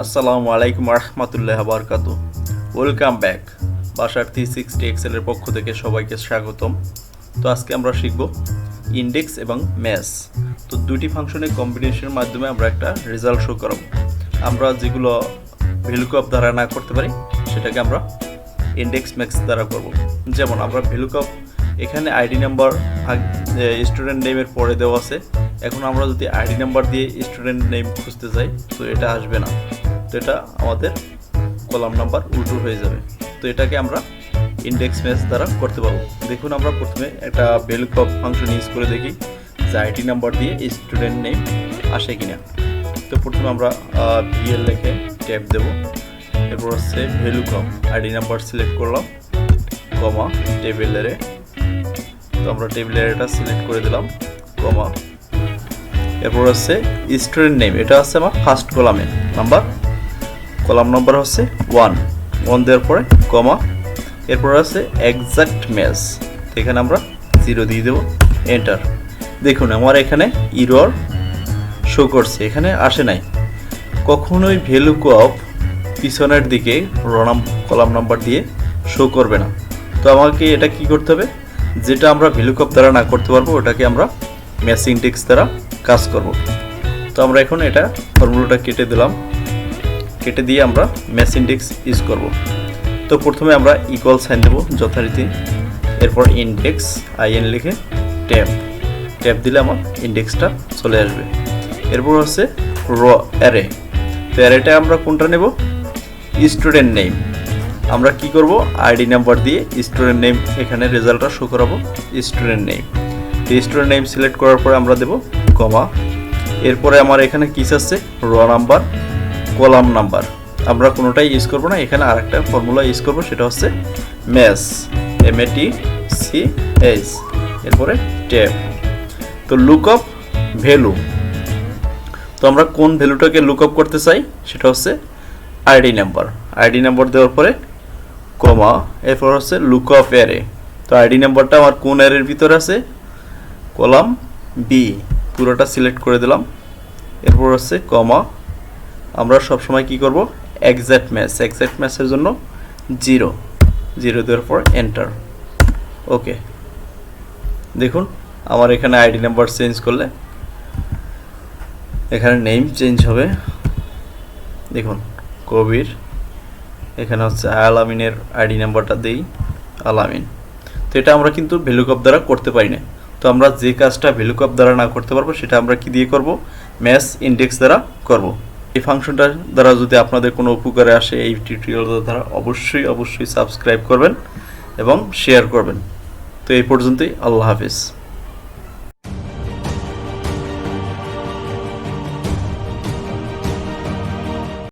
আসসালামু আলাইকুম রহমতুল্লাহ বারকাতু। Welcome back. বাসার 360 এক্সেলের পক্ষ থেকে সবাইকে স্বাগতম। তো আজকে আমরা শিখব ইন্ডেক্স এবং ম্যাথ। তো দুটি ফাংশনের কম্বিনেশনের মাধ্যমে আমরা একটা রেজাল্ট শো করাবো। আমরা যেগুলো ভ্যালুকপ দ্বারা না করতে পারি সেটাকে আমরা ইন্ডেক্স ম্যাথস দ্বারা করব। যেমন আমরা ভ্যালুকপ এখানে আইডি নাম্বার স্টুডেন্ট নেমের পরে দেওয়া আছে। এখন আমরা যদি আইডি নাম্বার দিয়ে স্টুডেন্ট নেম খুঁজতে যাই তো এটা আসবে না, তো এটা আমাদের কলাম নাম্বার উল্টো হয়ে যাবে। তো এটাকে আমরা ইন্ডেক্স ম্যাথস দ্বারা করতে পারবো। দেখুন আমরা প্রথমে একটা ভ্যালুকপ ফাংশন ইউজ করে দেখি যে আইডি নাম্বার দিয়ে স্টুডেন্ট নেম আসে কিনা। তো প্রথমে আমরা ভিএল লিখে ট্যাব দেব, এরপর হচ্ছে ভ্যালুকপ আইডি নাম্বার সিলেক্ট করলাম, কমা টেবিলেরে। তো আমরা টেবিলের এটা সিলেক্ট করে দিলাম, কমা। এরপর হচ্ছে স্টুডেন্ট নেম, এটা হচ্ছে আমার ফার্স্ট কলামে নাম্বার, কলাম নাম্বার হচ্ছে 1 দেওয়ার পরে কমা। এরপর আছে এক্সাক্ট ম্যাচ, এখানে আমরা 0 দিয়ে দেবো, এন্টার। দেখুন আমার এখানে ইরর শো করছে, এখানে আসে নাই। কখনোই ভ্যালুকপ পিছনের দিকে কলাম নাম্বার দিয়ে শো করবে না। তো আমাকে এটা কি করতে হবে, যেটা আমরা ভ্যালুকপ দ্বারা না করতে পারবো ওটাকে আমরা ম্যাথ ইন্ডেক্স দ্বারা কাজ করব। তো আমরা এখন এটা ফর্মুলাটা কেটে দিলাম, কেটে দিয়ে আমরা ম্যাথ ইন্ডেক্স ইউজ করব। তো প্রথমে আমরা ইকুয়াল সাইন দেব যথারীতি, এরপর ইন্ডেক্স আইএন লিখে ট্যাব দিলে আমার ইন্ডেক্সটা চলে আসবে। এরপর হচ্ছে অ্যারে। তো অ্যারেটা আমরা কোনটা নেব, স্টুডেন্ট নেম। আমরা কি করব, আইডি নাম্বার দিয়ে স্টুডেন্ট নেম এখানে রেজাল্টটা শো করাবো, স্টুডেন্ট নেম। তো স্টুডেন্ট নেম সিলেক্ট করার পরে আমরা দেব কমা। এরপরে আমার এখানে কি আছে, নাম্বার, কলাম নাম্বার। আমরা কোনোটাই ইউজ করবো না, এখানে আরেকটা ফর্মুলা ইউজ করবো, সেটা হচ্ছে ম্যাথস, MATCH। এরপরে ট্যাব। তো লুকআপ ভ্যালু, তো আমরা কোন ভ্যালুটাকে লুকআপ করতে চাই সেটা হচ্ছে আইডি নাম্বার দেওয়ার পরে কমা। এরপর হচ্ছে লুকআপ অ্যারে। তো আইডি নাম্বারটা আমার কোন অ্যারের ভিতরে আছে, কলাম বি, পুরোটা সিলেক্ট করে দিলাম। এরপর হচ্ছে কমা। আমরা সবসময় কি করব, এক্সাক্ট ম্যাচের জন্য 0 দেওয়ার পর এন্টার। ওকে, দেখুন আমার এখানে আইডি নাম্বার চেঞ্জ করলে এখানে নেম চেঞ্জ হবে। দেখুন কবির, এখানে হচ্ছে আলামিনের আইডি নাম্বারটা দেই আলামিন। তো এটা আমরা কিন্তু ভ্যালুকপ দ্বারা করতে পারি না। তো আমরা যে কাজটা ভ্যালুকপ দ্বারা না করতে পারবো সেটা আমরা কি দিয়ে করব, ম্যাথ ইন্ডেক্স দ্বারা করব। এই ফাংশনটার দ্বারা যদি আপনাদের কোনো উপকারে আসে এই টিউটোরিয়াল দ্বারা অবশ্যই সাবস্ক্রাইব করবেন এবং শেয়ার করবেন। তো এই পর্যন্তই, আল্লাহ হাফেজ।